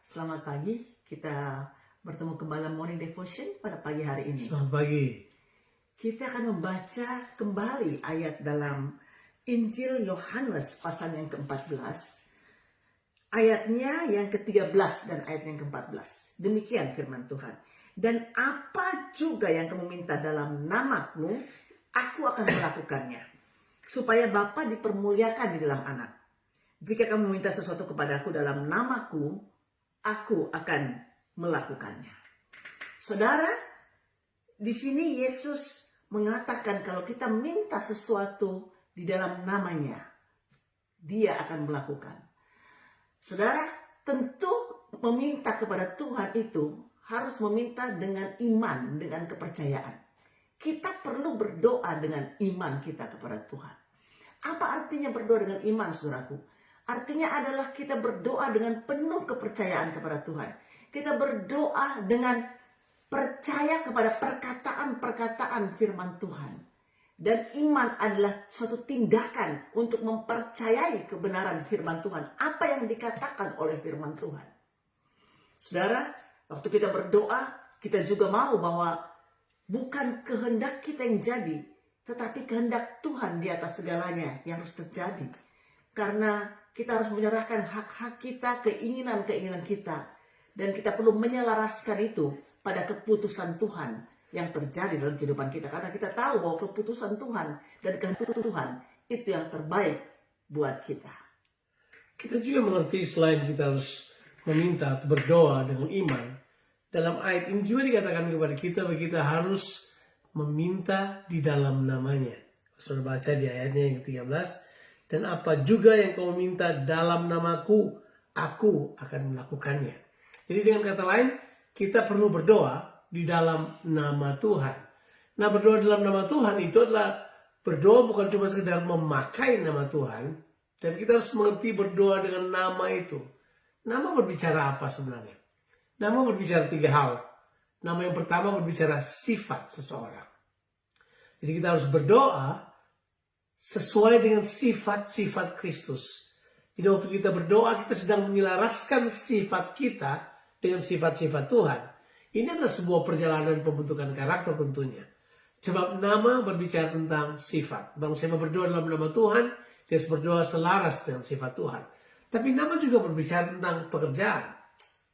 Selamat pagi, kita bertemu kembali dalam Morning Devotion pada pagi hari ini. Selamat pagi. Kita akan membaca kembali ayat dalam Injil Yohanes pasal yang ke-14. Ayatnya yang ke-13 dan ayat yang ke-14. Demikian firman Tuhan. Dan apa juga yang kamu minta dalam namaku, aku akan melakukannya. Supaya Bapa dipermuliakan di dalam anak. Jika kamu meminta sesuatu kepadaku dalam namaku, aku akan melakukannya. Saudara, di sini Yesus mengatakan kalau kita minta sesuatu di dalam namanya, Dia akan melakukan. Saudara, tentu meminta kepada Tuhan itu harus meminta dengan iman, dengan kepercayaan. Kita perlu berdoa dengan iman kita kepada Tuhan. Apa artinya berdoa dengan iman, saudaraku? Artinya adalah kita berdoa dengan penuh kepercayaan kepada Tuhan. Kita berdoa dengan percaya kepada perkataan-perkataan firman Tuhan. Dan iman adalah suatu tindakan untuk mempercayai kebenaran firman Tuhan. Apa yang dikatakan oleh firman Tuhan. Saudara, waktu kita berdoa, kita juga mau bahwa bukan kehendak kita yang jadi, tetapi kehendak Tuhan di atas segalanya yang harus terjadi. Karena kita harus menyerahkan hak-hak kita, keinginan-keinginan kita. Dan kita perlu menyelaraskan itu pada keputusan Tuhan yang terjadi dalam kehidupan kita. Karena kita tahu bahwa keputusan Tuhan dan kehendak Tuhan itu yang terbaik buat kita. Kita juga mengerti selain kita harus meminta atau berdoa dengan iman. Dalam ayat ini juga dikatakan kepada kita harus meminta di dalam namanya. Sudah baca di ayatnya yang ke-13. Dan apa juga yang kau minta dalam namaku, aku akan melakukannya. Jadi dengan kata lain, kita perlu berdoa di dalam nama Tuhan. Nah, berdoa dalam nama Tuhan itu adalah berdoa bukan cuma sekedar memakai nama Tuhan, tapi kita harus mengerti berdoa dengan nama itu. Nama berbicara apa sebenarnya? Nama berbicara 3 hal. Nama yang pertama berbicara sifat seseorang. Jadi kita harus berdoa sesuai dengan sifat-sifat Kristus. Jadi waktu kita berdoa, kita sedang menyelaraskan sifat kita dengan sifat-sifat Tuhan. Ini adalah sebuah perjalanan pembentukan karakter tentunya. Sebab nama berbicara tentang sifat. Bangsa yang berdoa dalam nama Tuhan, dia harus berdoa selaras dengan sifat Tuhan. Tapi nama juga berbicara tentang pekerjaan.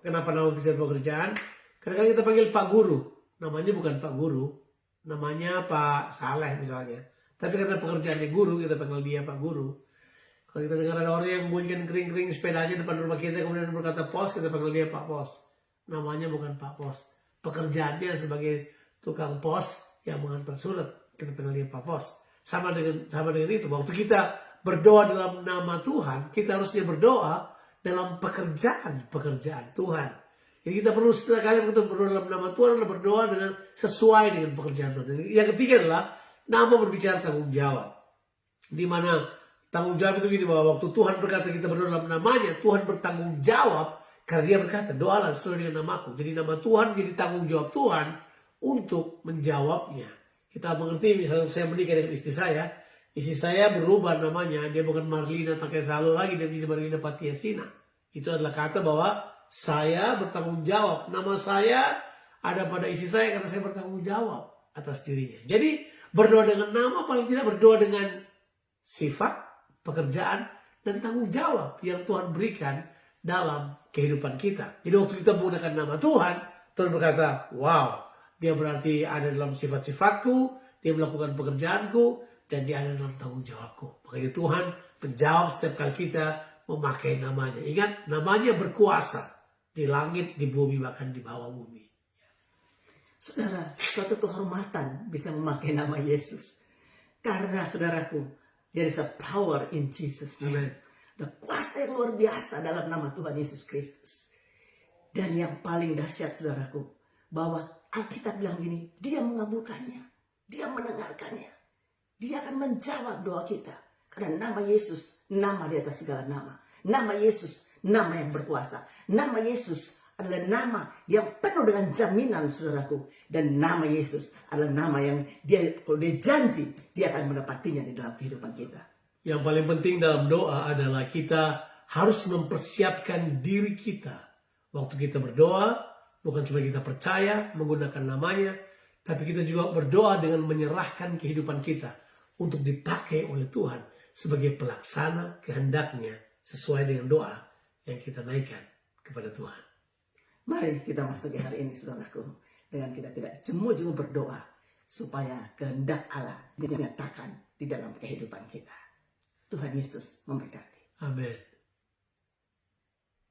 Kenapa nama berbicara pekerjaan? Kadang-kadang kita panggil Pak Guru. Namanya bukan Pak Guru. Namanya Pak Saleh misalnya. Tapi karena pekerjaannya guru, kita panggil dia Pak Guru. Kalau kita dengar ada orang yang bunyikan kering-kering sepedanya depan rumah kita, kemudian berkata pos, kita panggil dia Pak Pos. Namanya bukan Pak Pos. Pekerjaannya sebagai tukang pos yang mengantar surat, kita panggil dia Pak Pos. Sama dengan itu. Waktu kita berdoa dalam nama Tuhan, kita harusnya berdoa dalam pekerjaan Tuhan. Jadi kita perlu sekali berdoa dalam nama Tuhan, adalah berdoa dengan sesuai dengan pekerjaan Tuhan. Yang ketiga adalah nama berbicara tanggung jawab. Di mana tanggung jawab itu gini, bahwa waktu Tuhan berkata kita berdoa dalam namanya, Tuhan bertanggung jawab karena dia berkata doalah sesuai dengan namaku. Jadi nama Tuhan jadi tanggung jawab Tuhan untuk menjawabnya. Kita mengerti misalnya saya menikah dengan istri saya berubah namanya, dia bukan Marlina Takesalu lagi, dia menjadi Marlina Patiasina. Itu adalah kata bahwa saya bertanggung jawab. Nama saya ada pada istri saya karena saya bertanggung jawab atas dirinya. Jadi berdoa dengan nama, paling tidak berdoa dengan sifat, pekerjaan, dan tanggung jawab yang Tuhan berikan dalam kehidupan kita. Jadi waktu kita menggunakan nama Tuhan, Tuhan berkata, wow, dia berarti ada dalam sifat-sifatku, dia melakukan pekerjaanku, dan dia ada dalam tanggung jawabku. Makanya Tuhan menjawab setiap kali kita memakai namanya. Ingat, namanya berkuasa di langit, di bumi, bahkan di bawah bumi. Saudara, suatu kehormatan bisa memakai nama Yesus. Karena saudaraku, there is a power in Jesus. Amen. Ada kuasa yang luar biasa dalam nama Tuhan Yesus Kristus. Dan yang paling dahsyat saudaraku, bahwa Alkitab bilang gini, dia mengabulkannya. Dia mendengarkannya. Dia akan menjawab doa kita. Karena nama Yesus, nama di atas segala nama. Nama Yesus, nama yang berkuasa. Nama Yesus adalah nama yang penuh dengan jaminan, saudaraku. Dan nama Yesus adalah nama yang kalau dia janji, dia akan mendapatinya di dalam kehidupan kita. Yang paling penting dalam doa adalah kita harus mempersiapkan diri kita Waktu kita berdoa, bukan cuma kita percaya menggunakan namanya, tapi kita juga berdoa dengan menyerahkan kehidupan kita untuk dipakai oleh Tuhan sebagai pelaksana kehendaknya sesuai dengan doa yang kita naikkan kepada Tuhan. Mari kita masuki hari ini, saudaraku, dengan kita tidak jemu-jemu berdoa supaya kehendak Allah dinyatakan di dalam kehidupan kita. Tuhan Yesus memberkati. Amin.